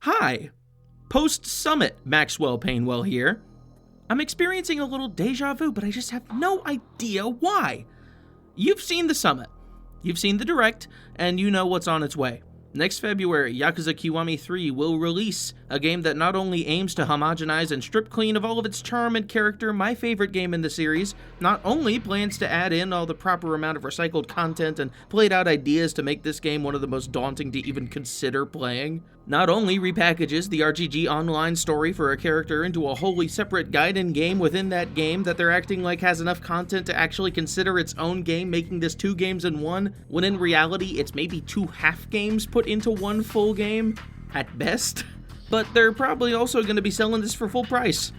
Hi! Post-Summit Maxwell Painwell here. I'm experiencing a little deja vu, but I just have no idea why. You've seen the Summit, you've seen the Direct, and you know what's on its way. Next February, Yakuza Kiwami 3 will release, a game that not only aims to homogenize and strip clean of all of its charm and character, my favorite game in the series, not only plans to add in all the proper amount of recycled content and played out ideas to make this game one of the most daunting to even consider playing, not only repackages the RGG online story for a character into a wholly separate Gaiden game within that game that they're acting like has enough content to actually consider its own game, making this 2 games in one, when in reality it's maybe 2 half games put into one full game, at best. But they're probably also going to be selling this for full price.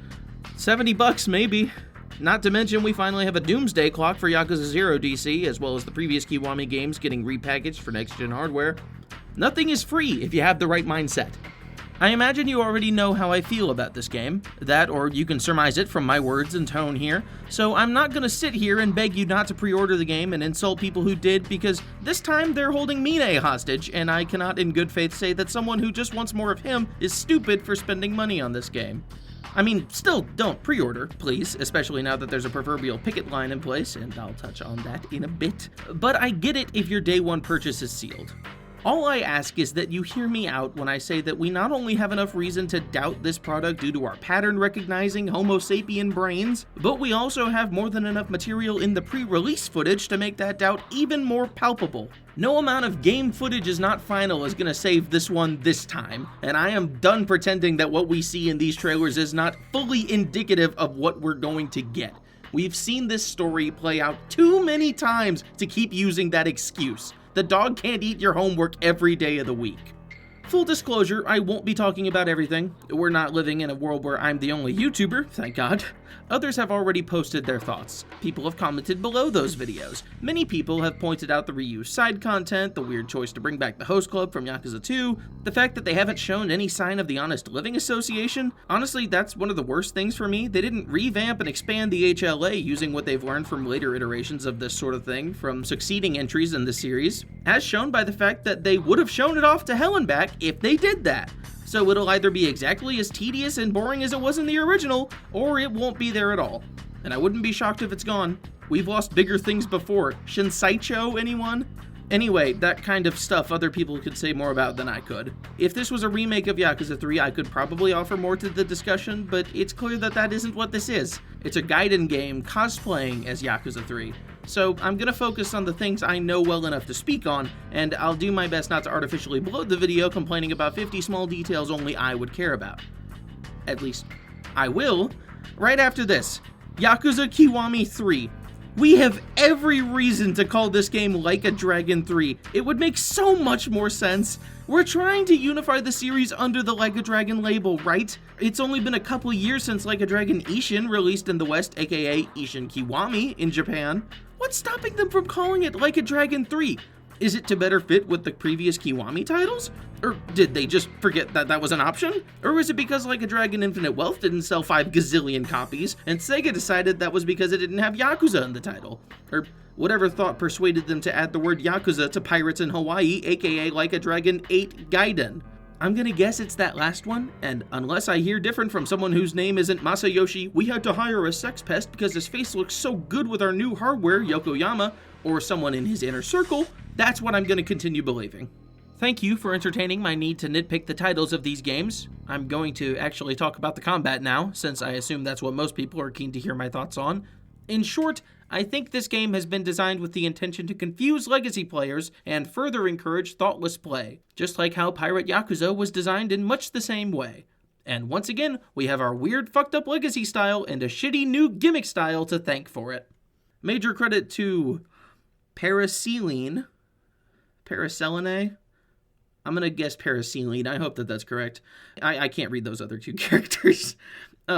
$70 maybe. Not to mention we finally have a doomsday clock for Yakuza 0 DC, as well as the previous Kiwami games getting repackaged for next-gen hardware. Nothing is free if you have the right mindset. I imagine you already know how I feel about this game. That, or you can surmise it from my words and tone here. So I'm not gonna sit here and beg you not to pre-order the game and insult people who did, because this time they're holding Mine hostage, and I cannot in good faith say that someone who just wants more of him is stupid for spending money on this game. I mean, still don't pre-order, please, especially now that there's a proverbial picket line in place, and I'll touch on that in a bit. But I get it if your day one purchase is sealed. All I ask is that you hear me out when I say that we not only have enough reason to doubt this product due to our pattern-recognizing Homo sapien brains, but we also have more than enough material in the pre-release footage to make that doubt even more palpable. No amount of game footage is not final is gonna save this one this time, and I am done pretending that what we see in these trailers is not fully indicative of what we're going to get. We've seen this story play out too many times to keep using that excuse. The dog can't eat your homework every day of the week. Full disclosure, I won't be talking about everything. We're not living in a world where I'm the only YouTuber, thank God. Others have already posted their thoughts. People have commented below those videos. Many people have pointed out the reused side content, the weird choice to bring back the host club from Yakuza 2, the fact that they haven't shown any sign of the Honest Living Association. Honestly, that's one of the worst things for me. They didn't revamp and expand the HLA using what they've learned from later iterations of this sort of thing from succeeding entries in the series, as shown by the fact that they would have shown it off to hell and back if they did that. So it'll either be exactly as tedious and boring as it was in the original, or it won't be there at all. And I wouldn't be shocked if it's gone. We've lost bigger things before. Shinsaicho, anyone? Anyway, that kind of stuff other people could say more about than I could. If this was a remake of Yakuza 3, I could probably offer more to the discussion, but it's clear that that isn't what this is. It's a Gaiden game cosplaying as Yakuza 3. So I'm gonna focus on the things I know well enough to speak on, and I'll do my best not to artificially bloat the video complaining about 50 small details only I would care about. At least, I will. Right after this, Yakuza Kiwami 3. We have every reason to call this game Like a Dragon 3. It would make so much more sense. We're trying to unify the series under the Like a Dragon label, right? It's only been a couple years since Like a Dragon Ishin released in the West, aka Ishin Kiwami in Japan. What's stopping them from calling it Like a Dragon 3? Is it to better fit with the previous Kiwami titles? Or did they just forget that that was an option? Or is it because Like a Dragon Infinite Wealth didn't sell 5 gazillion copies, and Sega decided that was because it didn't have Yakuza in the title? Or whatever thought persuaded them to add the word Yakuza to Pirates in Hawaii, aka Like a Dragon 8 Gaiden? I'm gonna guess it's that last one, and unless I hear different from someone whose name isn't Masayoshi, we had to hire a sex pest because his face looks so good with our new hardware, Yokoyama, or someone in his inner circle, that's what I'm gonna continue believing. Thank you for entertaining my need to nitpick the titles of these games. I'm going to actually talk about the combat now, since I assume that's what most people are keen to hear my thoughts on. In short, I think this game has been designed with the intention to confuse legacy players and further encourage thoughtless play, just like how Pirate Yakuza was designed in much the same way. And once again, we have our weird fucked up legacy style and a shitty new gimmick style to thank for it. Major credit to Paraselene. I'm gonna guess Paraselene. I hope that that's correct. I can't read those other 2 characters.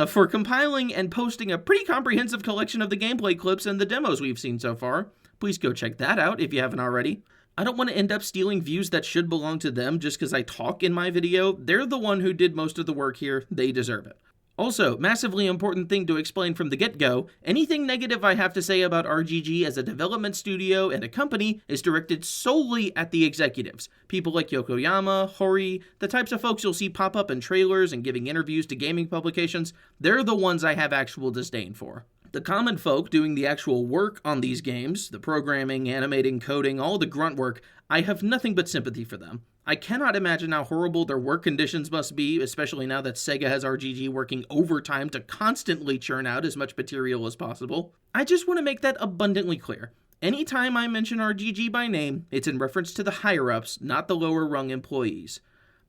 For compiling and posting a pretty comprehensive collection of the gameplay clips and the demos we've seen so far. Please go check that out if you haven't already. I don't want to end up stealing views that should belong to them just because I talk in my video. They're the one who did most of the work here. They deserve it. Also, massively important thing to explain from the get-go, anything negative I have to say about RGG as a development studio and a company is directed solely at the executives. People like Yokoyama, Hori, the types of folks you'll see pop up in trailers and giving interviews to gaming publications, they're the ones I have actual disdain for. The common folk doing the actual work on these games, the programming, animating, coding, all the grunt work, I have nothing but sympathy for them. I cannot imagine how horrible their work conditions must be, especially now that Sega has RGG working overtime to constantly churn out as much material as possible. I just want to make that abundantly clear. Anytime I mention RGG by name, it's in reference to the higher-ups, not the lower-rung employees.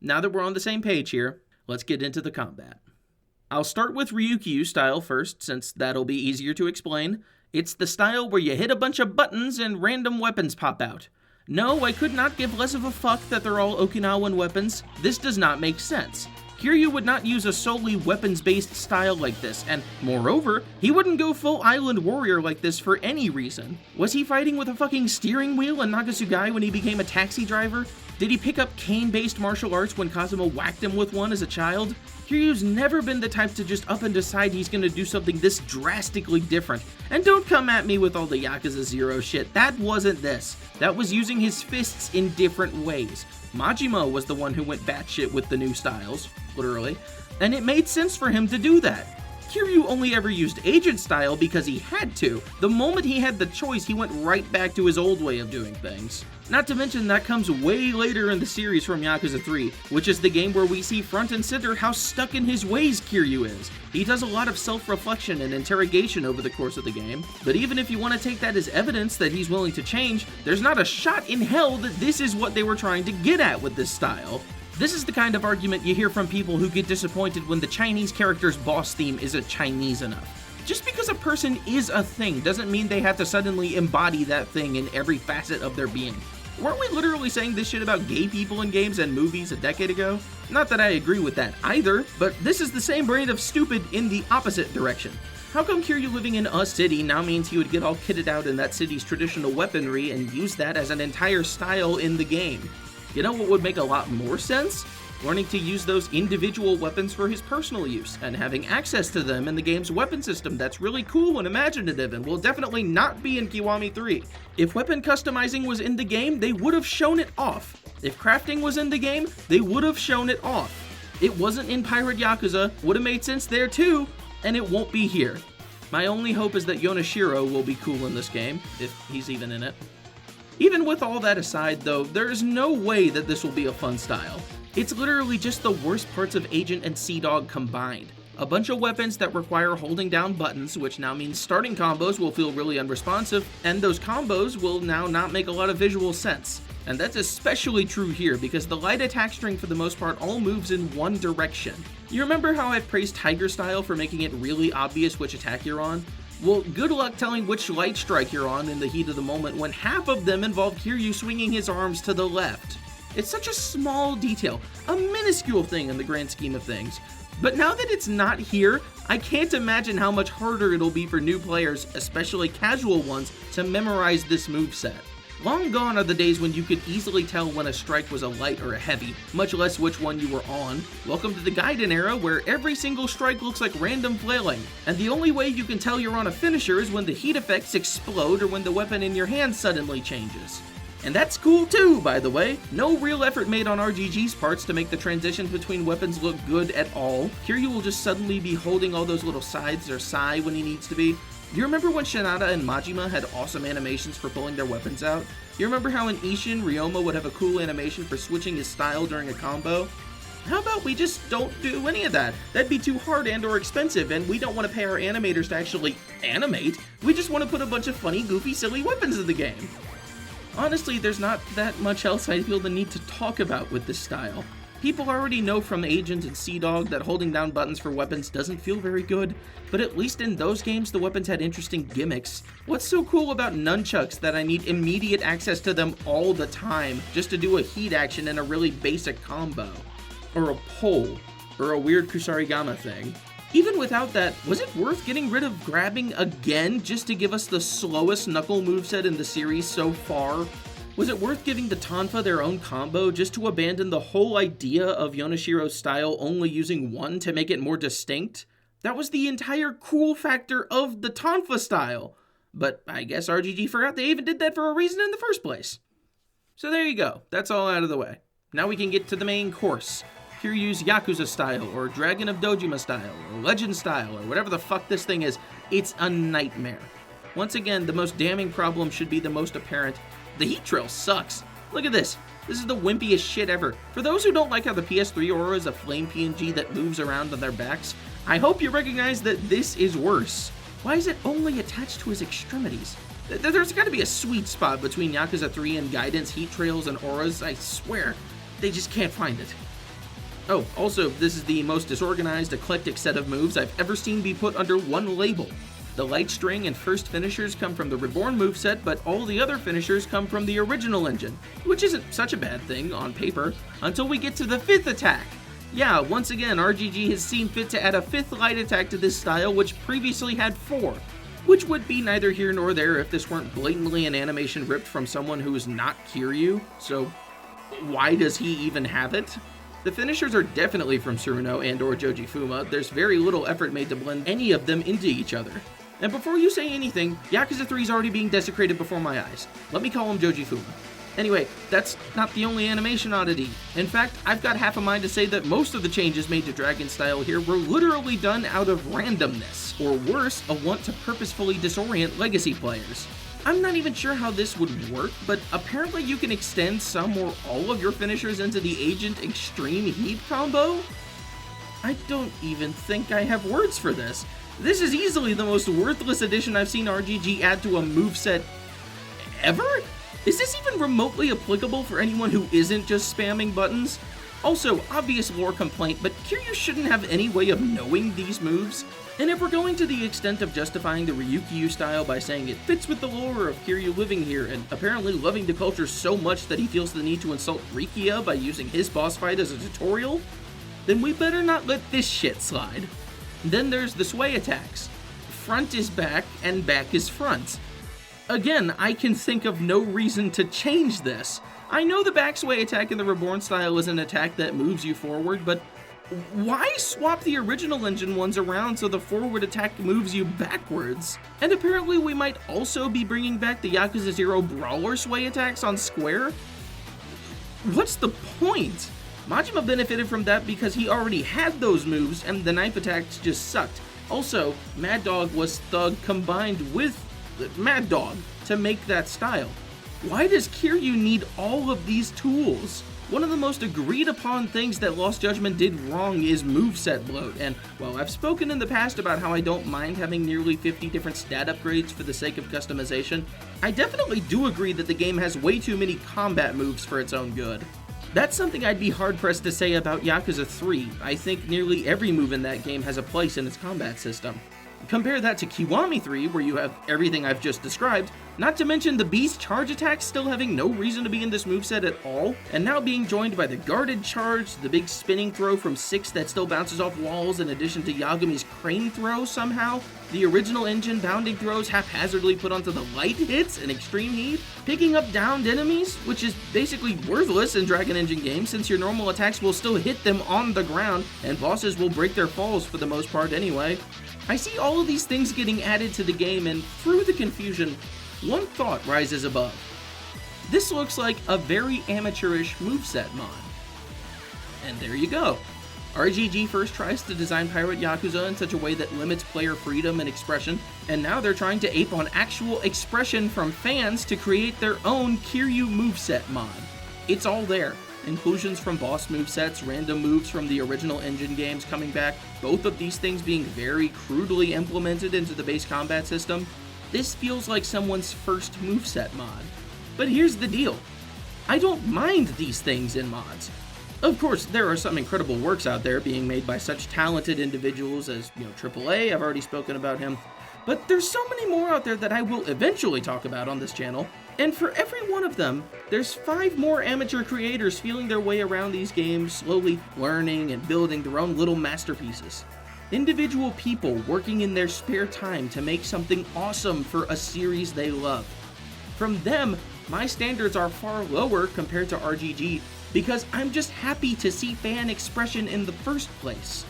Now that we're on the same page here, let's get into the combat. I'll start with Ryukyu style first, since that'll be easier to explain. It's the style where you hit a bunch of buttons and random weapons pop out. No, I could not give less of a fuck that they're all Okinawan weapons. This does not make sense. Kiryu would not use a solely weapons-based style like this, and moreover, he wouldn't go full island warrior like this for any reason. Was he fighting with a fucking steering wheel in Nagatsugai when he became a taxi driver? Did he pick up cane-based martial arts when Kazuma whacked him with one as a child? Kiryu's never been the type to just up and decide he's gonna do something this drastically different. And don't come at me with all the Yakuza 0 shit, that wasn't this. That was using his fists in different ways. Majima was the one who went batshit with the new styles, literally, and it made sense for him to do that. Kiryu only ever used agent style because he had to. The moment he had the choice, he went right back to his old way of doing things. Not to mention that comes way later in the series from Yakuza 3, which is the game where we see front and center how stuck in his ways Kiryu is. He does a lot of self-reflection and interrogation over the course of the game, but even if you want to take that as evidence that he's willing to change, there's not a shot in hell that this is what they were trying to get at with this style. This is the kind of argument you hear from people who get disappointed when the Chinese character's boss theme isn't Chinese enough. Just because a person is a thing doesn't mean they have to suddenly embody that thing in every facet of their being. Weren't we literally saying this shit about gay people in games and movies a decade ago? Not that I agree with that either, but this is the same brand of stupid in the opposite direction. How come Kiryu living in a city now means he would get all kitted out in that city's traditional weaponry and use that as an entire style in the game? You know what would make a lot more sense? Learning to use those individual weapons for his personal use, and having access to them in the game's weapon system that's really cool and imaginative and will definitely not be in Kiwami 3. If weapon customizing was in the game, they would have shown it off. If crafting was in the game, they would have shown it off. It wasn't in Pirate Yakuza, would have made sense there too, and it won't be here. My only hope is that Yonashiro will be cool in this game, if he's even in it. Even with all that aside though, there is no way that this will be a fun style. It's literally just the worst parts of Agent and Sea Dog combined. A bunch of weapons that require holding down buttons, which now means starting combos will feel really unresponsive, and those combos will now not make a lot of visual sense. And that's especially true here, because the light attack string for the most part all moves in one direction. You remember how I've praised Tiger Style for making it really obvious which attack you're on? Well, good luck telling which light strike you're on in the heat of the moment when half of them involve Kiryu swinging his arms to the left. It's such a small detail, a minuscule thing in the grand scheme of things. But now that it's not here, I can't imagine how much harder it'll be for new players, especially casual ones, to memorize this moveset. Long gone are the days when you could easily tell when a strike was a light or a heavy, much less which one you were on. Welcome to the Gaiden era, where every single strike looks like random flailing, and the only way you can tell you're on a finisher is when the heat effects explode or when the weapon in your hand suddenly changes. And that's cool too, by the way. No real effort made on RGG's parts to make the transitions between weapons look good at all. Kiryu will just suddenly be holding all those little scythes or sai when he needs to be. You remember when Shinada and Majima had awesome animations for pulling their weapons out? You remember how in Ishin, Ryoma would have a cool animation for switching his style during a combo? How about we just don't do any of that? That'd be too hard and or expensive, and we don't want to pay our animators to actually animate. We just want to put a bunch of funny, goofy, silly weapons in the game. Honestly, there's not that much else I feel the need to talk about with this style. People already know from Agent and Sea Dog that holding down buttons for weapons doesn't feel very good, but at least in those games the weapons had interesting gimmicks. What's so cool about nunchucks that I need immediate access to them all the time just to do a heat action in a really basic combo? Or a pole, or a weird Kusarigama thing. Even without that, was it worth getting rid of grabbing again just to give us the slowest knuckle moveset in the series so far? Was it worth giving the Tonfa their own combo just to abandon the whole idea of Yonashiro's style only using one to make it more distinct? That was the entire cool factor of the Tonfa style. But I guess RGG forgot they even did that for a reason in the first place. So there you go. That's all out of the way. Now we can get to the main course. Kiryu's Yakuza style, or Dragon of Dojima style, or Legend style, or whatever the fuck this thing is. It's a nightmare. Once again, the most damning problem should be the most apparent. The heat trail sucks. Look at this. This is the wimpiest shit ever. For those who don't like how the PS3 Aura is a flame PNG that moves around on their backs, I hope you recognize that this is worse. Why is it only attached to his extremities? There's gotta be a sweet spot between Yakuza 3 and Guidance heat trails and auras, I swear. They just can't find it. Oh, also, this is the most disorganized, eclectic set of moves I've ever seen be put under one label. The light string and first finishers come from the Reborn moveset, but all the other finishers come from the original engine, which isn't such a bad thing on paper, until we get to the 5th attack. Yeah, once again, RGG has seen fit to add a 5th light attack to this style, which previously had 4, which would be neither here nor there if this weren't blatantly an animation ripped from someone who is not Kiryu, so why does he even have it? The finishers are definitely from Tsuruno and or Joji Fuma. There's very little effort made to blend any of them into each other. And before you say anything, Yakuza 3 is already being desecrated before my eyes. Let me call him Joji Fuma. Anyway, that's not the only animation oddity. In fact, I've got half a mind to say that most of the changes made to Dragon style here were literally done out of randomness, or worse, a want to purposefully disorient legacy players. I'm not even sure how this would work, but apparently you can extend some or all of your finishers into the Agent Extreme Heat combo? I don't even think I have words for this. This is easily the most worthless addition I've seen RGG add to a moveset ever? Is this even remotely applicable for anyone who isn't just spamming buttons? Also, obvious lore complaint, but Kiryu shouldn't have any way of knowing these moves. And if we're going to the extent of justifying the Ryukyu style by saying it fits with the lore of Kiryu living here and apparently loving the culture so much that he feels the need to insult Rikia by using his boss fight as a tutorial, then we better not let this shit slide. Then there's the sway attacks. Front is back and back is front. Again, I can think of no reason to change this. I know the back sway attack in the Reborn style is an attack that moves you forward, but why swap the original engine ones around so the forward attack moves you backwards? And apparently we might also be bringing back the Yakuza 0 brawler sway attacks on square? What's the point? Majima benefited from that because he already had those moves and the knife attacks just sucked. Also, Mad Dog was Thug combined with Mad Dog to make that style. Why does Kiryu need all of these tools? One of the most agreed upon things that Lost Judgment did wrong is moveset bloat, and while I've spoken in the past about how I don't mind having nearly 50 different stat upgrades for the sake of customization, I definitely do agree that the game has way too many combat moves for its own good. That's something I'd be hard-pressed to say about Yakuza 3. I think nearly every move in that game has a place in its combat system. Compare that to Kiwami 3, where you have everything I've just described, not to mention the Beast charge attacks still having no reason to be in this moveset at all, and now being joined by the guarded charge, the big spinning throw from 6 that still bounces off walls in addition to Yagumi's crane throw somehow, the original engine bounding throws haphazardly put onto the light hits in Extreme Heat, picking up downed enemies, which is basically worthless in Dragon Engine games since your normal attacks will still hit them on the ground, and bosses will break their falls for the most part anyway. I see all of these things getting added to the game, and through the confusion, one thought rises above. This looks like a very amateurish moveset mod. And there you go. RGG first tries to design Pirate Yakuza in such a way that limits player freedom and expression, and now they're trying to ape on actual expression from fans to create their own Kiryu moveset mod. It's all there. Inclusions from boss movesets, random moves from the original engine games coming back, both of these things being very crudely implemented into the base combat system. This feels like someone's first moveset mod. But here's the deal. I don't mind these things in mods. Of course, there are some incredible works out there being made by such talented individuals as, AAA, I've already spoken about him. But there's so many more out there that I will eventually talk about on this channel, and for every one of them, there's 5 more amateur creators feeling their way around these games, slowly learning and building their own little masterpieces. Individual people working in their spare time to make something awesome for a series they love. From them, my standards are far lower compared to RGG because I'm just happy to see fan expression in the first place.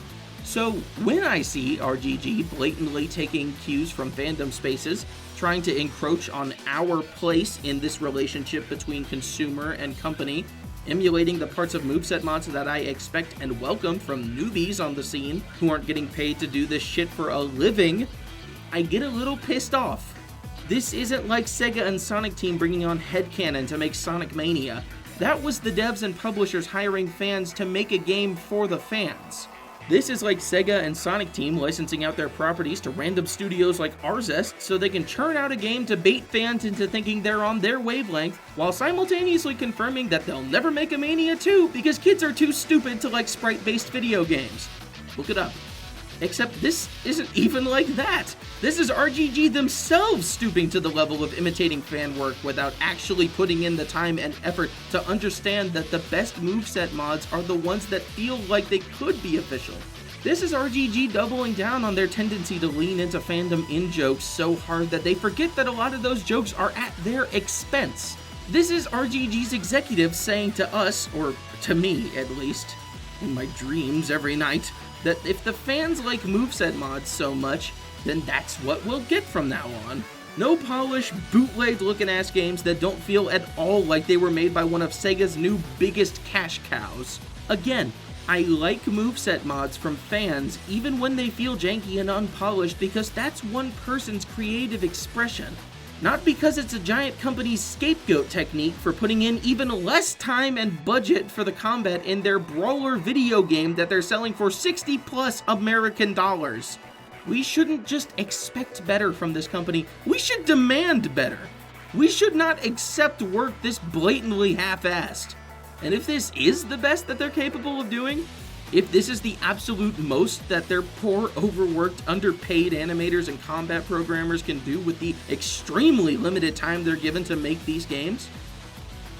So when I see RGG blatantly taking cues from fandom spaces, trying to encroach on our place in this relationship between consumer and company, emulating the parts of moveset mods that I expect and welcome from newbies on the scene who aren't getting paid to do this shit for a living, I get a little pissed off. This isn't like Sega and Sonic Team bringing on headcanon to make Sonic Mania. That was the devs and publishers hiring fans to make a game for the fans. This is like Sega and Sonic Team licensing out their properties to random studios like Arzest so they can churn out a game to bait fans into thinking they're on their wavelength, while simultaneously confirming that they'll never make a Mania 2 because kids are too stupid to like sprite-based video games. Look it up. Except this isn't even like that. This is RGG themselves stooping to the level of imitating fan work without actually putting in the time and effort to understand that the best moveset mods are the ones that feel like they could be official. This is RGG doubling down on their tendency to lean into fandom in-jokes so hard that they forget that a lot of those jokes are at their expense. This is RGG's executives saying to us, or to me at least, in my dreams every night, that if the fans like moveset mods so much, then that's what we'll get from now on. No polished, bootlegged looking ass games that don't feel at all like they were made by one of Sega's new biggest cash cows. Again, I like moveset mods from fans even when they feel janky and unpolished because that's one person's creative expression. Not because it's a giant company's scapegoat technique for putting in even less time and budget for the combat in their brawler video game that they're selling for 60 plus American dollars. We shouldn't just expect better from this company, we should demand better. We should not accept work this blatantly half-assed. And if this is the best that they're capable of doing, if this is the absolute most that their poor, overworked, underpaid animators and combat programmers can do with the extremely limited time they're given to make these games,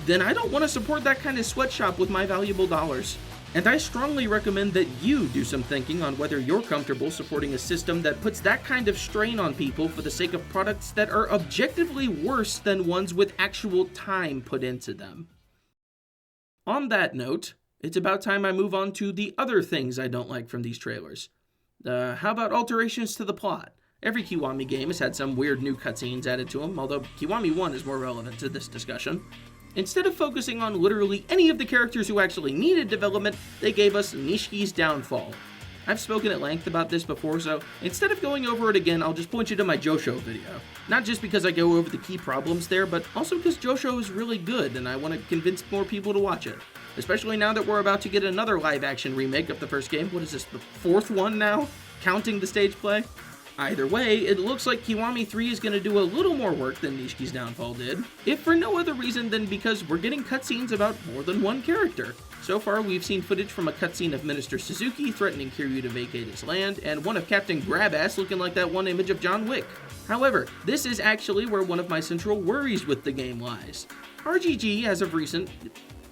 then I don't want to support that kind of sweatshop with my valuable dollars. And I strongly recommend that you do some thinking on whether you're comfortable supporting a system that puts that kind of strain on people for the sake of products that are objectively worse than ones with actual time put into them. On that note, it's about time I move on to the other things I don't like from these trailers. How about alterations to the plot? Every Kiwami game has had some weird new cutscenes added to them, although Kiwami 1 is more relevant to this discussion. Instead of focusing on literally any of the characters who actually needed development, they gave us Nishiki's downfall. I've spoken at length about this before, so instead of going over it again, I'll just point you to my Josho video. Not just because I go over the key problems there, but also because Josho is really good and I want to convince more people to watch it. Especially now that we're about to get another live-action remake of the first game. What is this, the fourth one now? Counting the stage play? Either way, it looks like Kiwami 3 is going to do a little more work than Nishiki's downfall did, if for no other reason than because we're getting cutscenes about more than one character. So far, we've seen footage from a cutscene of Minister Suzuki threatening Kiryu to vacate his land, and one of Captain Grabass looking like that one image of John Wick. However, this is actually where one of my central worries with the game lies. RGG, as of recent...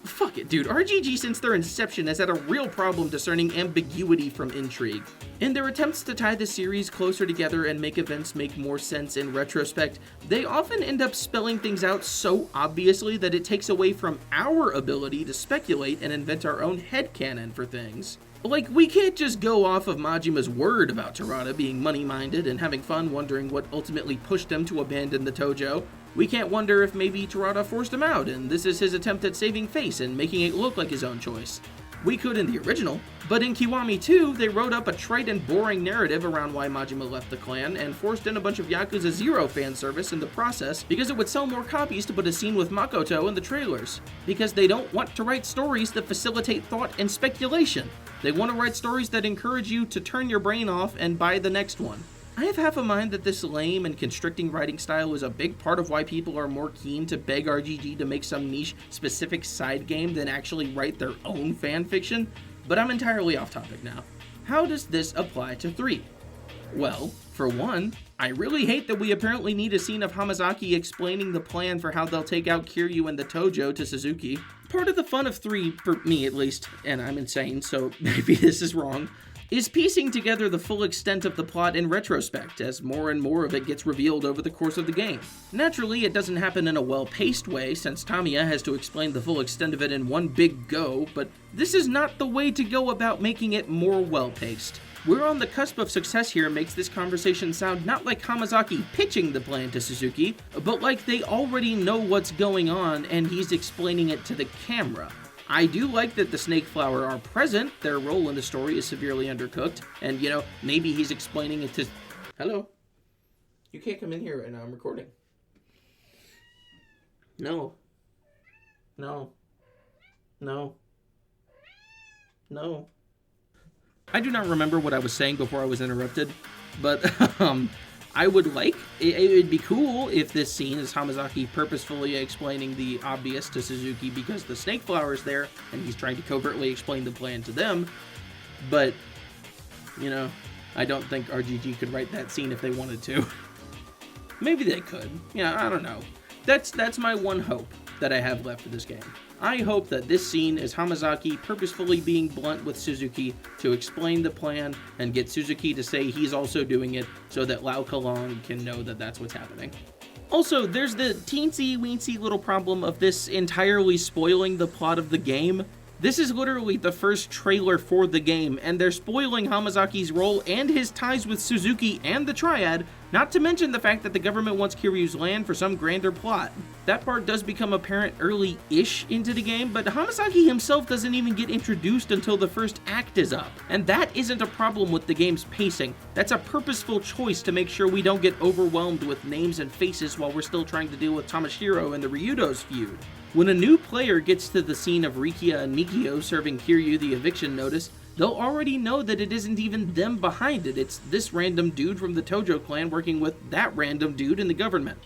Fuck it, dude. RGG, since their inception, has had a real problem discerning ambiguity from intrigue. In their attempts to tie the series closer together and make events make more sense in retrospect, they often end up spelling things out so obviously that it takes away from our ability to speculate and invent our own headcanon for things. Like, we can't just go off of Majima's word about Terada being money-minded and having fun wondering what ultimately pushed him to abandon the Tojo. We can't wonder if maybe Terada forced him out, and this is his attempt at saving face and making it look like his own choice. We could in the original, but in Kiwami 2, they wrote up a trite and boring narrative around why Majima left the clan, and forced in a bunch of Yakuza 0 fan service in the process because it would sell more copies to put a scene with Makoto in the trailers. Because they don't want to write stories that facilitate thought and speculation. They want to write stories that encourage you to turn your brain off and buy the next one. I have half a mind that this lame and constricting writing style is a big part of why people are more keen to beg RGG to make some niche specific side game than actually write their own fanfiction, but I'm entirely off topic now. How does this apply to 3? Well, for one, I really hate that we apparently need a scene of Hamazaki explaining the plan for how they'll take out Kiryu and the Tojo to Suzuki. Part of the fun of 3, for me at least, and I'm insane, so maybe this is wrong, is piecing together the full extent of the plot in retrospect, as more and more of it gets revealed over the course of the game. Naturally, it doesn't happen in a well-paced way, since Tamiya has to explain the full extent of it in one big go, but this is not the way to go about making it more well-paced. We're on the cusp of success here makes this conversation sound not like Hamazaki pitching the plan to Suzuki, but like they already know what's going on and he's explaining it to the camera. I do like that the Snake Flower are present, their role in the story is severely undercooked, and maybe he's explaining it to... Hello? You can't come in here right now, I'm recording. No. I do not remember what I was saying before I was interrupted, but I would like, it would be cool if this scene is Hamazaki purposefully explaining the obvious to Suzuki because the Snake Flower is there and he's trying to covertly explain the plan to them, but, I don't think RGG could write that scene if they wanted to. Maybe they could. I don't know. That's my one hope that I have left for this game. I hope that this scene is Hamazaki purposefully being blunt with Suzuki to explain the plan and get Suzuki to say he's also doing it so that Lau Kalong can know that that's what's happening. Also, there's the teensy-weensy little problem of this entirely spoiling the plot of the game. This is literally the first trailer for the game, and they're spoiling Hamazaki's role and his ties with Suzuki and the Triad, not to mention the fact that the government wants Kiryu's land for some grander plot. That part does become apparent early-ish into the game, but Hamazaki himself doesn't even get introduced until the first act is up. And that isn't a problem with the game's pacing. That's a purposeful choice to make sure we don't get overwhelmed with names and faces while we're still trying to deal with Tamashiro and the Ryudo's feud. When a new player gets to the scene of Rikia and Nikio serving Kiryu the eviction notice, they'll already know that it isn't even them behind it, it's this random dude from the Tojo clan working with that random dude in the government.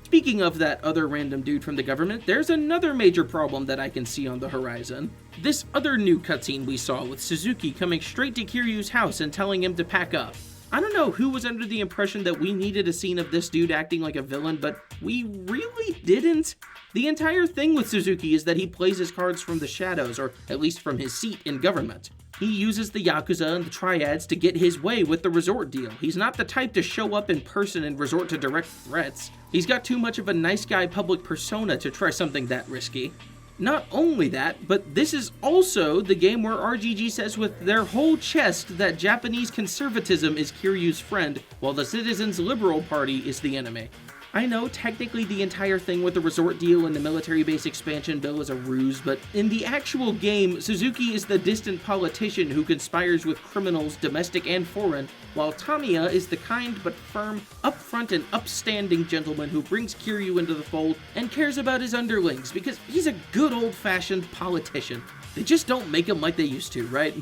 Speaking of that other random dude from the government, there's another major problem that I can see on the horizon. This other new cutscene we saw with Suzuki coming straight to Kiryu's house and telling him to pack up. I don't know who was under the impression that we needed a scene of this dude acting like a villain, but we really didn't. The entire thing with Suzuki is that he plays his cards from the shadows, or at least from his seat in government. He uses the Yakuza and the Triads to get his way with the resort deal. He's not the type to show up in person and resort to direct threats. He's got too much of a nice guy public persona to try something that risky. Not only that, but this is also the game where RGG says with their whole chest that Japanese conservatism is Kiryu's friend, while the Citizens Liberal Party is the enemy. I know technically the entire thing with the resort deal and the military base expansion bill is a ruse, but in the actual game, Suzuki is the distant politician who conspires with criminals, domestic and foreign, while Tamiya is the kind but firm, upfront and upstanding gentleman who brings Kiryu into the fold and cares about his underlings, because he's a good old-fashioned politician. They just don't make him like they used to, right?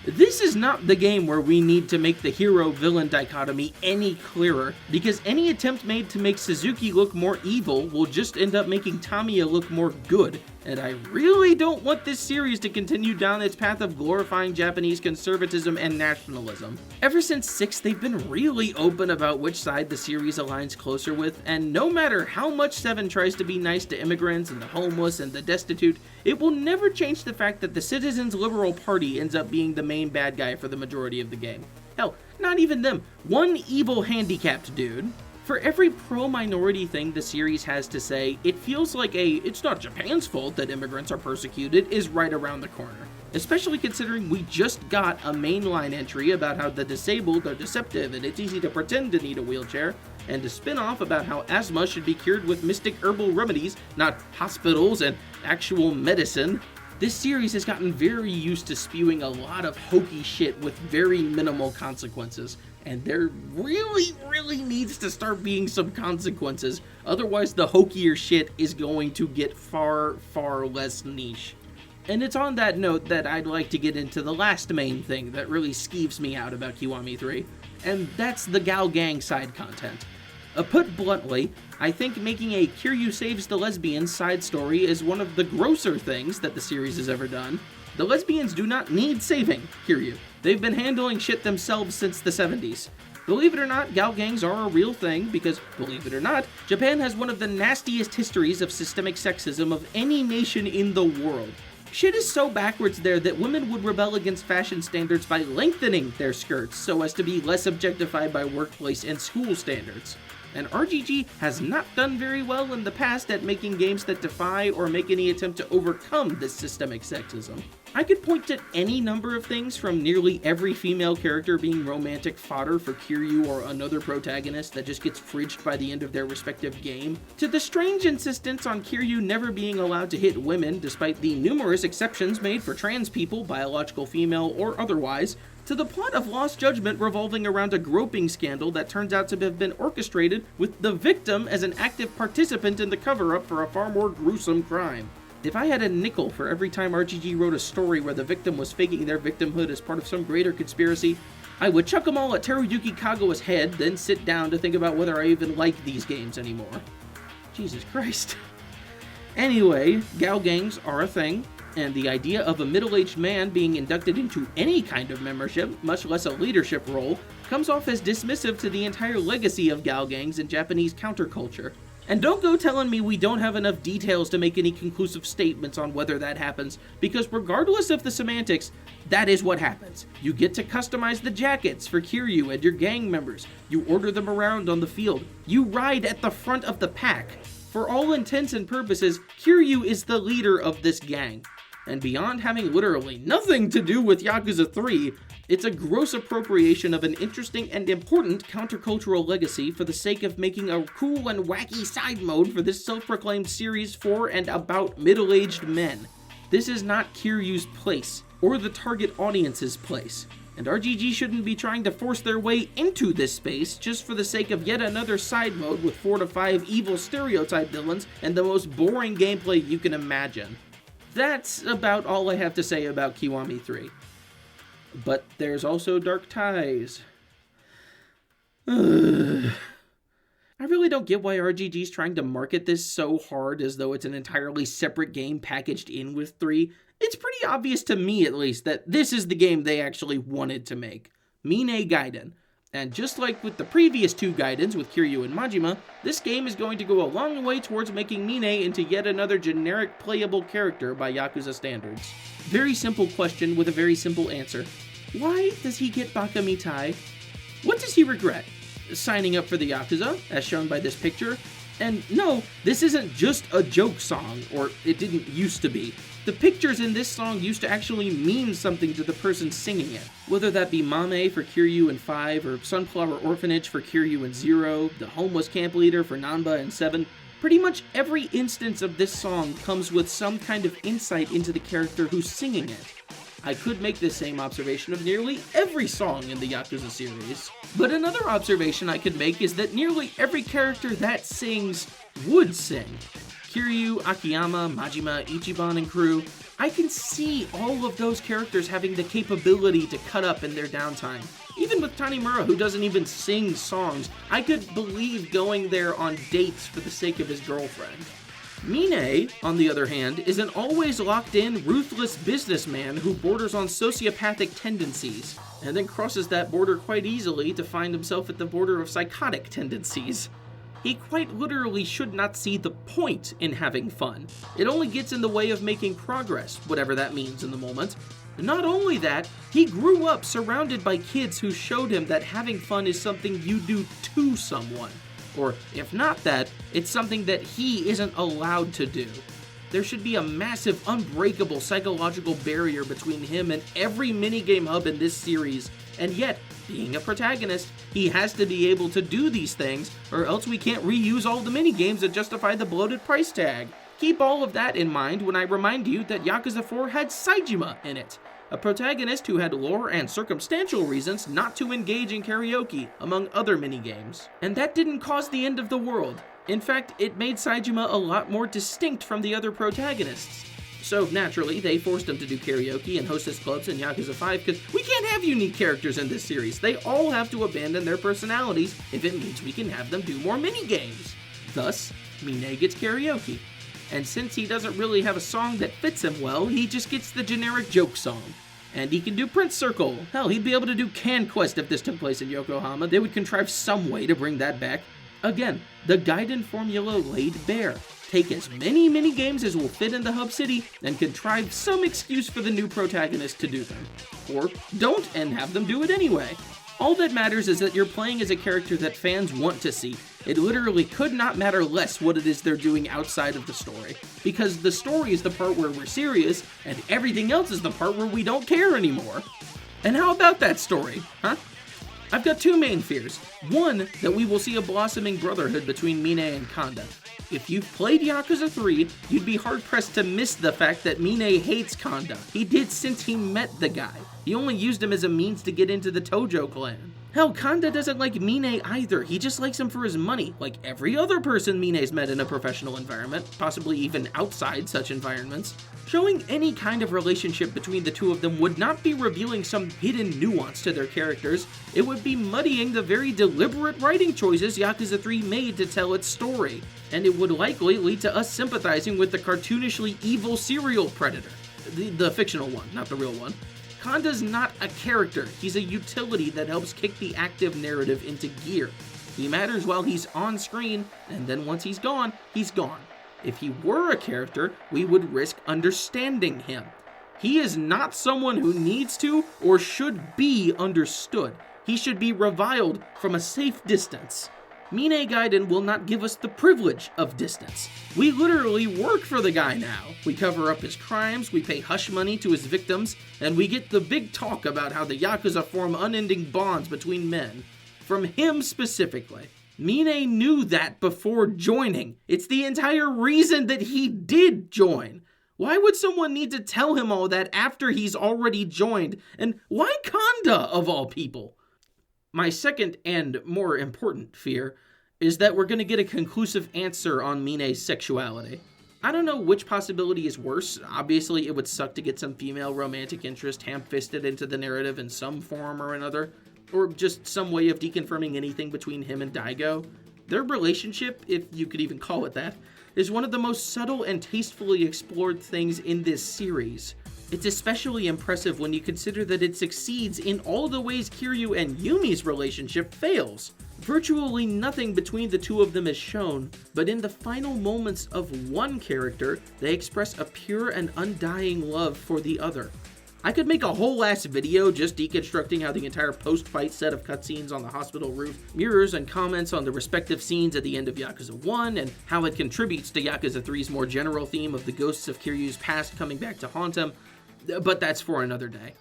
This is not the game where we need to make the hero-villain dichotomy any clearer, because any attempt made to make Suzuki look more evil will just end up making Tamiya look more good, and I really don't want this series to continue down its path of glorifying Japanese conservatism and nationalism. Ever since 6, they've been really open about which side the series aligns closer with, and no matter how much 7 tries to be nice to immigrants and the homeless and the destitute, it will never change the fact that the Citizens Liberal Party ends up being the main bad guy for the majority of the game. Hell, not even them. One evil handicapped dude. For every pro-minority thing the series has to say, it feels like it's not Japan's fault that immigrants are persecuted is right around the corner. Especially considering we just got a mainline entry about how the disabled are deceptive and it's easy to pretend to need a wheelchair, and a spin-off about how asthma should be cured with mystic herbal remedies, not hospitals and actual medicine. This series has gotten very used to spewing a lot of hokey shit with very minimal consequences, and there really needs to start being some consequences, otherwise the hokier shit is going to get far less niche. And it's on that note that I'd like to get into the last main thing that really skeeves me out about Kiwami 3, and that's the Gal Gang side content. Put bluntly, I think making a Kiryu Saves the Lesbians side story is one of the grosser things that the series has ever done. The lesbians do not need saving, Kiryu. They've been handling shit themselves since the 70s. Believe it or not, gal gangs are a real thing because, believe it or not, Japan has one of the nastiest histories of systemic sexism of any nation in the world. Shit is so backwards there that women would rebel against fashion standards by lengthening their skirts so as to be less objectified by workplace and school standards. And RGG has not done very well in the past at making games that defy or make any attempt to overcome this systemic sexism. I could point to any number of things, from nearly every female character being romantic fodder for Kiryu or another protagonist that just gets fridged by the end of their respective game, to the strange insistence on Kiryu never being allowed to hit women despite the numerous exceptions made for trans people, biological female or otherwise, to the plot of Lost Judgment revolving around a groping scandal that turns out to have been orchestrated with the victim as an active participant in the cover-up for a far more gruesome crime. If I had a nickel for every time RGG wrote a story where the victim was faking their victimhood as part of some greater conspiracy, I would chuck them all at Teruyuki Kagawa's head, then sit down to think about whether I even like these games anymore. Jesus Christ. Anyway, gal gangs are a thing, and the idea of a middle-aged man being inducted into any kind of membership, much less a leadership role, comes off as dismissive to the entire legacy of gal gangs in Japanese counterculture. And don't go telling me we don't have enough details to make any conclusive statements on whether that happens, because regardless of the semantics, that is what happens. You get to customize the jackets for Kiryu and your gang members. You order them around on the field. You ride at the front of the pack. For all intents and purposes, Kiryu is the leader of this gang. And beyond having literally nothing to do with Yakuza 3, it's a gross appropriation of an interesting and important countercultural legacy for the sake of making a cool and wacky side mode for this self-proclaimed series for and about middle-aged men. This is not Kiryu's place, or the target audience's place, and RGG shouldn't be trying to force their way into this space just for the sake of yet another side mode with 4 to 5 evil stereotype villains and the most boring gameplay you can imagine. That's about all I have to say about Kiwami 3. But there's also Dark Ties. I really don't get why RGG's trying to market this so hard as though it's an entirely separate game packaged in with 3. It's pretty obvious to me, at least, that this is the game they actually wanted to make. Mine Gaiden. And just like with the previous 2 Gaidens with Kiryu and Majima, this game is going to go a long way towards making Mine into yet another generic playable character by Yakuza standards. Very simple question with a very simple answer. Why does he get Baka Mitai? What does he regret? Signing up for the Yakuza, as shown by this picture? And no, this isn't just a joke song, or it didn't used to be. The pictures in this song used to actually mean something to the person singing it. Whether that be Mame for Kiryu in 5, or Sunflower Orphanage for Kiryu in 0, the Homeless Camp Leader for Nanba in 7, pretty much every instance of this song comes with some kind of insight into the character who's singing it. I could make this same observation of nearly every song in the Yakuza series. But another observation I could make is that nearly every character that sings would sing. Kiryu, Akiyama, Majima, Ichiban, and crew, I can see all of those characters having the capability to cut up in their downtime. Even with Tanimura, who doesn't even sing songs, I could believe going there on dates for the sake of his girlfriend. Mine, on the other hand, is an always locked-in, ruthless businessman who borders on sociopathic tendencies, and then crosses that border quite easily to find himself at the border of psychotic tendencies. He quite literally should not see the point in having fun. It only gets in the way of making progress, whatever that means in the moment. Not only that, he grew up surrounded by kids who showed him that having fun is something you do to someone. Or, if not that, it's something that he isn't allowed to do. There should be a massive, unbreakable psychological barrier between him and every minigame hub in this series, and yet, being a protagonist, he has to be able to do these things, or else we can't reuse all the minigames that justify the bloated price tag. Keep all of that in mind when I remind you that Yakuza 4 had Saejima in it, a protagonist who had lore and circumstantial reasons not to engage in karaoke, among other minigames. And that didn't cause the end of the world. In fact, it made Saejima a lot more distinct from the other protagonists. So naturally, they forced him to do karaoke and hostess clubs in Yakuza 5 because we can't have unique characters in this series. They all have to abandon their personalities if it means we can have them do more minigames. Thus, Mine gets karaoke. And since he doesn't really have a song that fits him well, he just gets the generic joke song. And he can do Prince Circle. Hell, he'd be able to do Can Quest if this took place in Yokohama. They would contrive some way to bring that back. Again, the Gaiden formula laid bare. Take as many minigames as will fit into Hub City and contrive some excuse for the new protagonist to do them. Or don't and have them do it anyway. All that matters is that you're playing as a character that fans want to see, It literally could not matter less what it is they're doing outside of the story, because the story is the part where we're serious, and everything else is the part where we don't care anymore. And how about that story, huh? I've got two main fears. One, that we will see a blossoming brotherhood between Mine and Kanda. If you've played Yakuza 3, you'd be hard-pressed to miss the fact that Mine hates Kanda. He did since he met the guy. He only used him as a means to get into the Tojo clan. Hell, Kanda doesn't like Mine either. He just likes him for his money, like every other person Mine's met in a professional environment, possibly even outside such environments. Showing any kind of relationship between the two of them would not be revealing some hidden nuance to their characters. It would be muddying the very deliberate writing choices Yakuza 3 made to tell its story. And it would likely lead to us sympathizing with the cartoonishly evil serial predator. The fictional one, not the real one. Kanda's not a character. He's a utility that helps kick the active narrative into gear. He matters while he's on screen, and then once he's gone, he's gone. If he were a character, we would risk understanding him. He is not someone who needs to or should be understood. He should be reviled from a safe distance. Mine Gaiden will not give us the privilege of distance. We literally work for the guy now. We cover up his crimes, we pay hush money to his victims, and we get the big talk about how the Yakuza form unending bonds between men. From him specifically. Mine knew that before joining. It's the entire reason that he did join. Why would someone need to tell him all that after he's already joined? And why Kanda, of all people? My second and more important fear is that we're going to get a conclusive answer on Mine's sexuality. I don't know which possibility is worse. Obviously, it would suck to get some female romantic interest ham-fisted into the narrative in some form or another, or just some way of deconfirming anything between him and Daigo. Their relationship, if you could even call it that, is one of the most subtle and tastefully explored things in this series. It's especially impressive when you consider that it succeeds in all the ways Kiryu and Yumi's relationship fails. Virtually nothing between the two of them is shown, but in the final moments of one character, they express a pure and undying love for the other. I could make a whole ass video just deconstructing how the entire post-fight set of cutscenes on the hospital roof mirrors and comments on the respective scenes at the end of Yakuza 1 and how it contributes to Yakuza 3's more general theme of the ghosts of Kiryu's past coming back to haunt him, but that's for another day.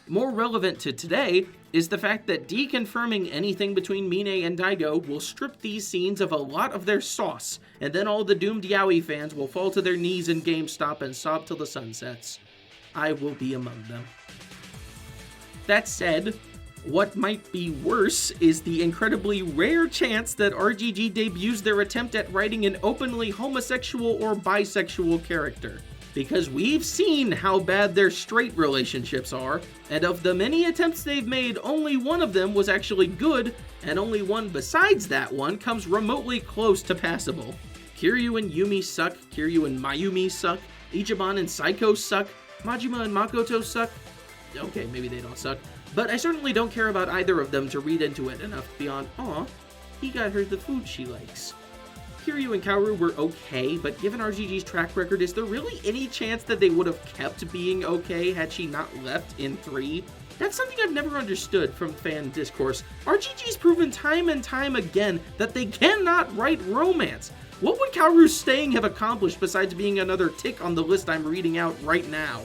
More relevant to today is the fact that deconfirming anything between Mine and Daigo will strip these scenes of a lot of their sauce, and then all the doomed Yaoi fans will fall to their knees in GameStop and sob till the sun sets. I will be among them. That said, what might be worse is the incredibly rare chance that RGG debuts their attempt at writing an openly homosexual or bisexual character. Because we've seen how bad their straight relationships are, and of the many attempts they've made, only one of them was actually good, and only one besides that one comes remotely close to passable. Kiryu and Yumi suck, Kiryu and Mayumi suck, Ichiban and Saiko suck, Majima and Makoto suck. Okay, maybe they don't suck. But I certainly don't care about either of them to read into it enough beyond, aw, he got her the food she likes. Kiryu and Kaoru were okay, but given RGG's track record, is there really any chance that they would have kept being okay had she not left in 3? That's something I've never understood from fan discourse. RGG's proven time and time again that they cannot write romance. What would Kaoru's staying have accomplished besides being another tick on the list I'm reading out right now?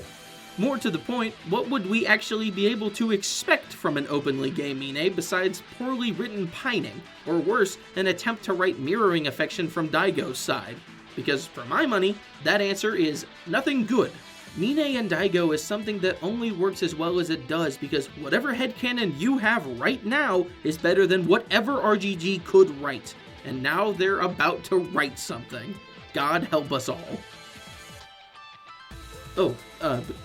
More to the point, what would we actually be able to expect from an openly gay Mine besides poorly written pining, or worse, an attempt to write mirroring affection from Daigo's side? Because for my money, that answer is nothing good. Mine and Daigo is something that only works as well as it does because whatever headcanon you have right now is better than whatever RGG could write. And now they're about to write something. God help us all. Oh,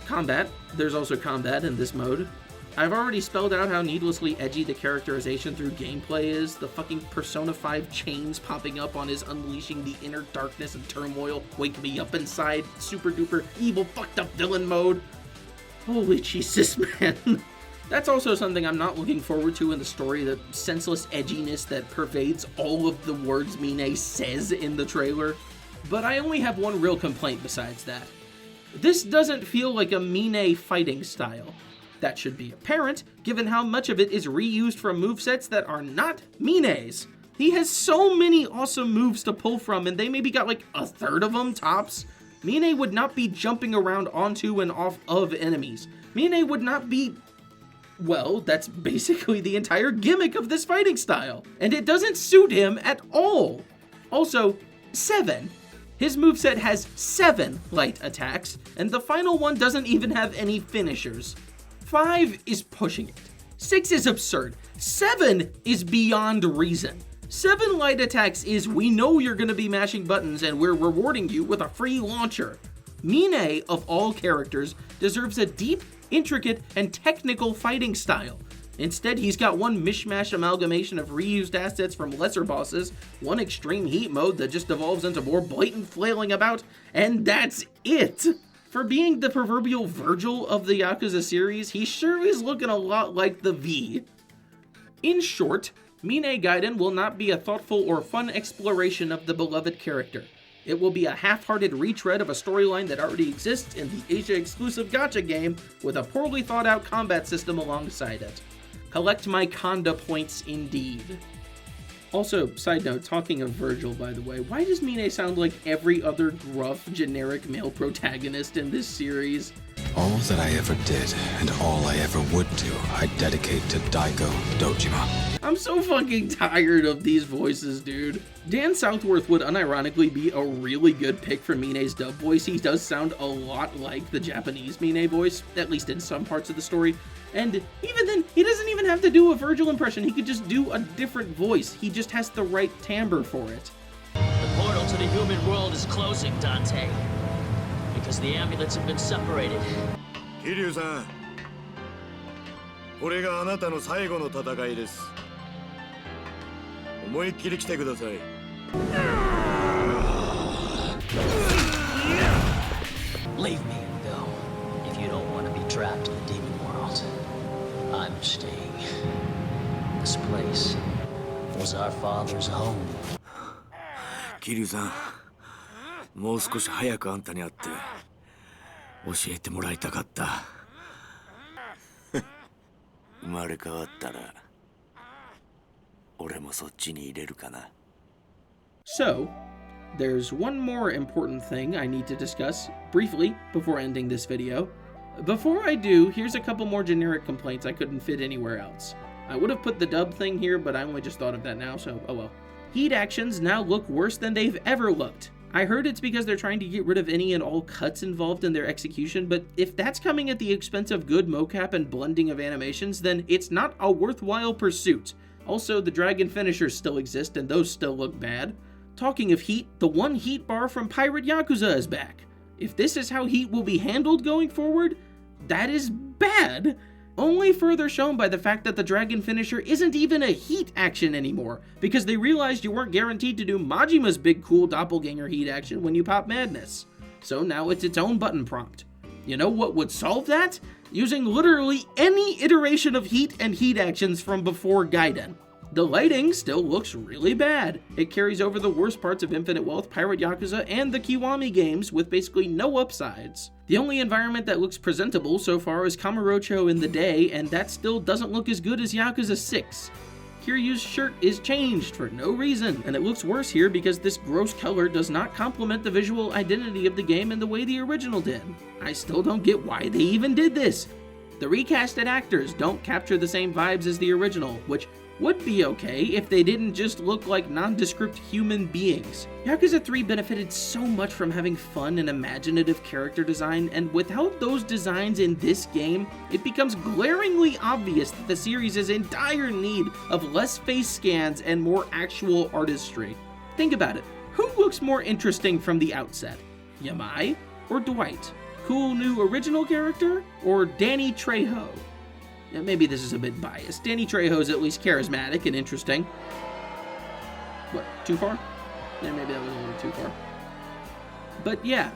combat. There's also combat in this mode. I've already spelled out how needlessly edgy the characterization through gameplay is. The fucking Persona 5 chains popping up on his unleashing the inner darkness and turmoil, wake me up inside, super duper evil fucked up villain mode. Holy Jesus, man. That's also something I'm not looking forward to in the story, the senseless edginess that pervades all of the words Mine says in the trailer. But I only have one real complaint besides that. This doesn't feel like a Mine fighting style. That should be apparent, given how much of it is reused from movesets that are not Mine's. He has so many awesome moves to pull from, and they maybe got like a third of them tops. Mine would not be jumping around onto and off of enemies. Mine would not be... Well, that's basically the entire gimmick of this fighting style, and it doesn't suit him at all. Also, 7. His moveset has 7 light attacks, and the final one doesn't even have any finishers. 5 is pushing it. 6 is absurd. 7 is beyond reason. 7 light attacks is, we know you're going to be mashing buttons and we're rewarding you with a free launcher. Mine, of all characters, deserves a deep, intricate, and technical fighting style. Instead, he's got one mishmash amalgamation of reused assets from lesser bosses, one extreme heat mode that just evolves into more blatant flailing about, and that's it! For being the proverbial Virgil of the Yakuza series, he sure is looking a lot like the V. In short, Mine Gaiden will not be a thoughtful or fun exploration of the beloved character. It will be a half-hearted retread of a storyline that already exists in the Asia-exclusive gacha game with a poorly thought-out combat system alongside it. Collect my Conda points indeed. Also, side note, talking of Virgil, by the way, why does Mine sound like every other gruff, generic male protagonist in this series? All that I ever did, and all I ever would do, I dedicate to Daigo Dojima. I'm so fucking tired of these voices, dude. Dan Southworth would unironically be a really good pick for Mine's dub voice. He does sound a lot like the Japanese Mine voice, at least in some parts of the story. And even then, he doesn't even have to do a Virgil impression. He could just do a different voice. He just has the right timbre for it. The portal to the human world is closing, Dante. Because the amulets have been separated. Kiryu-san, これがあなたの最後の戦いです。思いっきり来てください。Leave me and go. If you don't want to be trapped in the demon world, I'm staying. This place was our father's home. 桐生さん、もう少し早くあんたに会って教えてもらいたかった。生まれ変わったら俺もそっちに入れるかな。So, there's one more important thing I need to discuss briefly before ending this video. Before I do, here's a couple more generic complaints I couldn't fit anywhere else. I would have put the dub thing here, but I only just thought of that now, so oh well. Heat actions now look worse than they've ever looked. I heard it's because they're trying to get rid of any and all cuts involved in their execution, but if that's coming at the expense of good mocap and blending of animations, then it's not a worthwhile pursuit. Also, the dragon finishers still exist, and those still look bad. Talking of heat, the one heat bar from Pirate Yakuza is back. If this is how heat will be handled going forward, that is bad. Only further shown by the fact that the dragon finisher isn't even a heat action anymore, because they realized you weren't guaranteed to do Majima's big cool doppelganger heat action when you pop Madness. So now it's its own button prompt. You know what would solve that? Using literally any iteration of heat and heat actions from before Gaiden. The lighting still looks really bad. It carries over the worst parts of Infinite Wealth, Pirate Yakuza, and the Kiwami games with basically no upsides. The only environment that looks presentable so far is Kamurocho in the day, and that still doesn't look as good as Yakuza 6. Kiryu's shirt is changed for no reason, and it looks worse here because this gross color does not complement the visual identity of the game in the way the original did. I still don't get why they even did this. The recasted actors don't capture the same vibes as the original, which would be okay if they didn't just look like nondescript human beings. Yakuza 3 benefited so much from having fun and imaginative character design, and without those designs in this game, it becomes glaringly obvious that the series is in dire need of less face scans and more actual artistry. Think about it. Who looks more interesting from the outset? Yamai or Dwight? Cool new original character or Danny Trejo? Maybe this is a bit biased. Danny Trejo's at least charismatic and interesting. What, too far? Yeah, maybe that was a little too far. But yeah,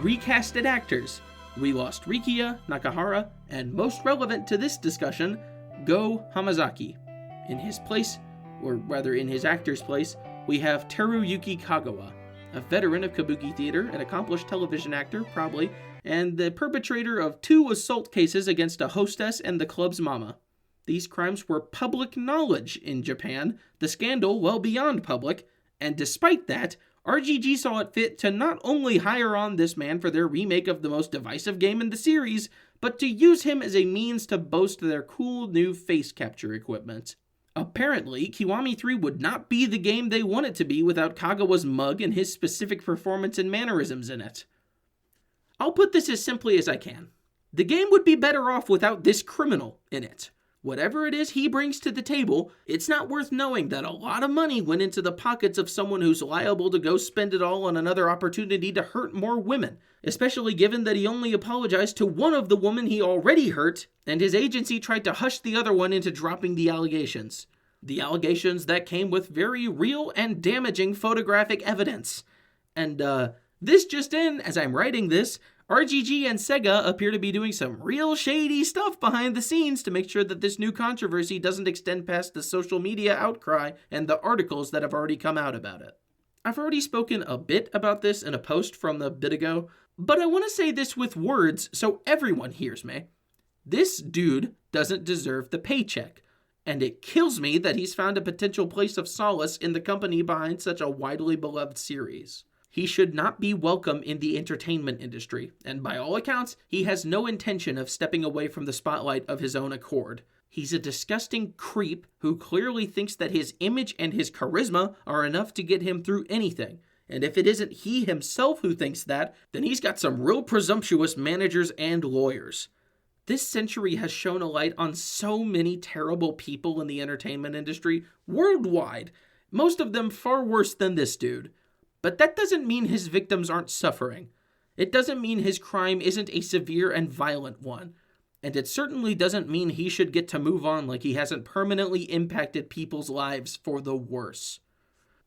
recasted actors. We lost Rikiya, Nakahara, and most relevant to this discussion, Go Hamazaki. In his place, or rather in his actor's place, we have Teruyuki Kagawa, a veteran of kabuki theater, an accomplished television actor, probably, and the perpetrator of 2 assault cases against a hostess and the club's mama. these crimes were public knowledge in Japan, the scandal well beyond public, and despite that, RGG saw it fit to not only hire on this man for their remake of the most divisive game in the series, but to use him as a means to boast their cool new face capture equipment. Apparently, Kiwami 3 would not be the game they want it to be without Kagawa's mug and his specific performance and mannerisms in it. I'll put this as simply as I can. The game would be better off without this criminal in it. Whatever it is he brings to the table, it's not worth knowing that a lot of money went into the pockets of someone who's liable to go spend it all on another opportunity to hurt more women, especially given that he only apologized to one of the women he already hurt, and his agency tried to hush the other one into dropping the allegations. The allegations that came with very real and damaging photographic evidence. And, this just in, as I'm writing this, RGG and Sega appear to be doing some real shady stuff behind the scenes to make sure that this new controversy doesn't extend past the social media outcry and the articles that have already come out about it. I've already spoken a bit about this in a post from a bit ago, but I want to say this with words so everyone hears me. This dude doesn't deserve the paycheck, and it kills me that he's found a potential place of solace in the company behind such a widely beloved series. He should not be welcome in the entertainment industry, and by all accounts, he has no intention of stepping away from the spotlight of his own accord. He's a disgusting creep who clearly thinks that his image and his charisma are enough to get him through anything. And if it isn't he himself who thinks that, then he's got some real presumptuous managers and lawyers. This century has shown a light on so many terrible people in the entertainment industry worldwide, most of them far worse than this dude. But that doesn't mean his victims aren't suffering. It doesn't mean his crime isn't a severe and violent one. And it certainly doesn't mean he should get to move on like he hasn't permanently impacted people's lives for the worse.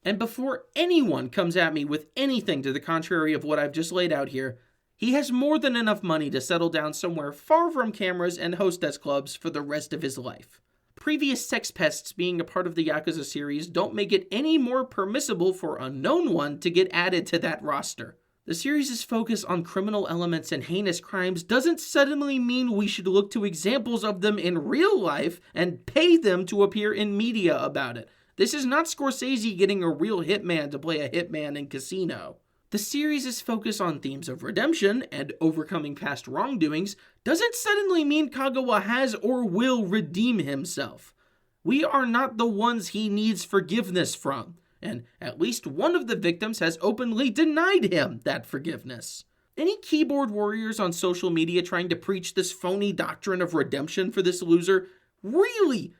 And before anyone comes at me with anything to the contrary of what I've just laid out here, he has more than enough money to settle down somewhere far from cameras and hostess clubs for the rest of his life. Previous sex pests being a part of the Yakuza series don't make it any more permissible for a known one to get added to that roster. The series' focus on criminal elements and heinous crimes doesn't suddenly mean we should look to examples of them in real life and pay them to appear in media about it. This is not Scorsese getting a real hitman to play a hitman in Casino. The series' focus on themes of redemption and overcoming past wrongdoings doesn't suddenly mean Kagawa has or will redeem himself. We are not the ones he needs forgiveness from, and at least one of the victims has openly denied him that forgiveness. Any keyboard warriors on social media trying to preach this phony doctrine of redemption for this loser really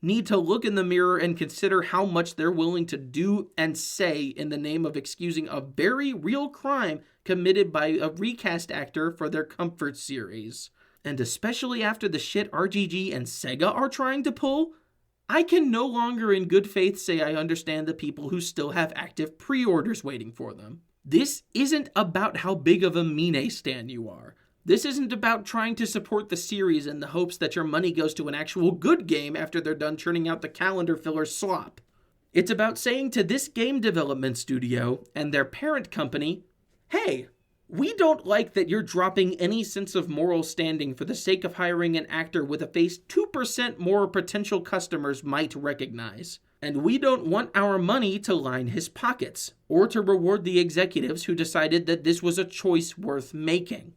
need to look in the mirror and consider how much they're willing to do and say in the name of excusing a very real crime committed by a recast actor for their Comfort series. And especially after the shit RGG and Sega are trying to pull, I can no longer in good faith say I understand the people who still have active pre-orders waiting for them. This isn't about how big of a Mine stan you are. This isn't about trying to support the series in the hopes that your money goes to an actual good game after they're done churning out the calendar filler slop. It's about saying to this game development studio and their parent company, hey, we don't like that you're dropping any sense of moral standing for the sake of hiring an actor with a face 2% more potential customers might recognize. And we don't want our money to line his pockets, or to reward the executives who decided that this was a choice worth making.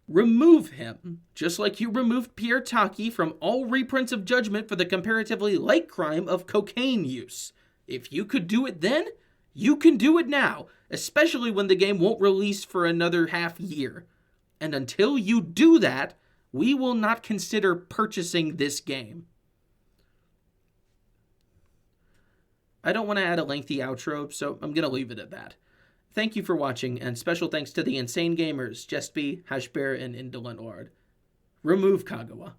Remove him, just like you removed Pierre Taki from all reprints of Judgment for the comparatively light crime of cocaine use. If you could do it then, you can do it now, especially when the game won't release for another half year. And until you do that, we will not consider purchasing this game. I don't want to add a lengthy outro, so I'm going to leave it at that. Thank you for watching, and special thanks to the Insane Gamers, Jestby, Hashbear, and Indolent Lord. Remove Kagawa.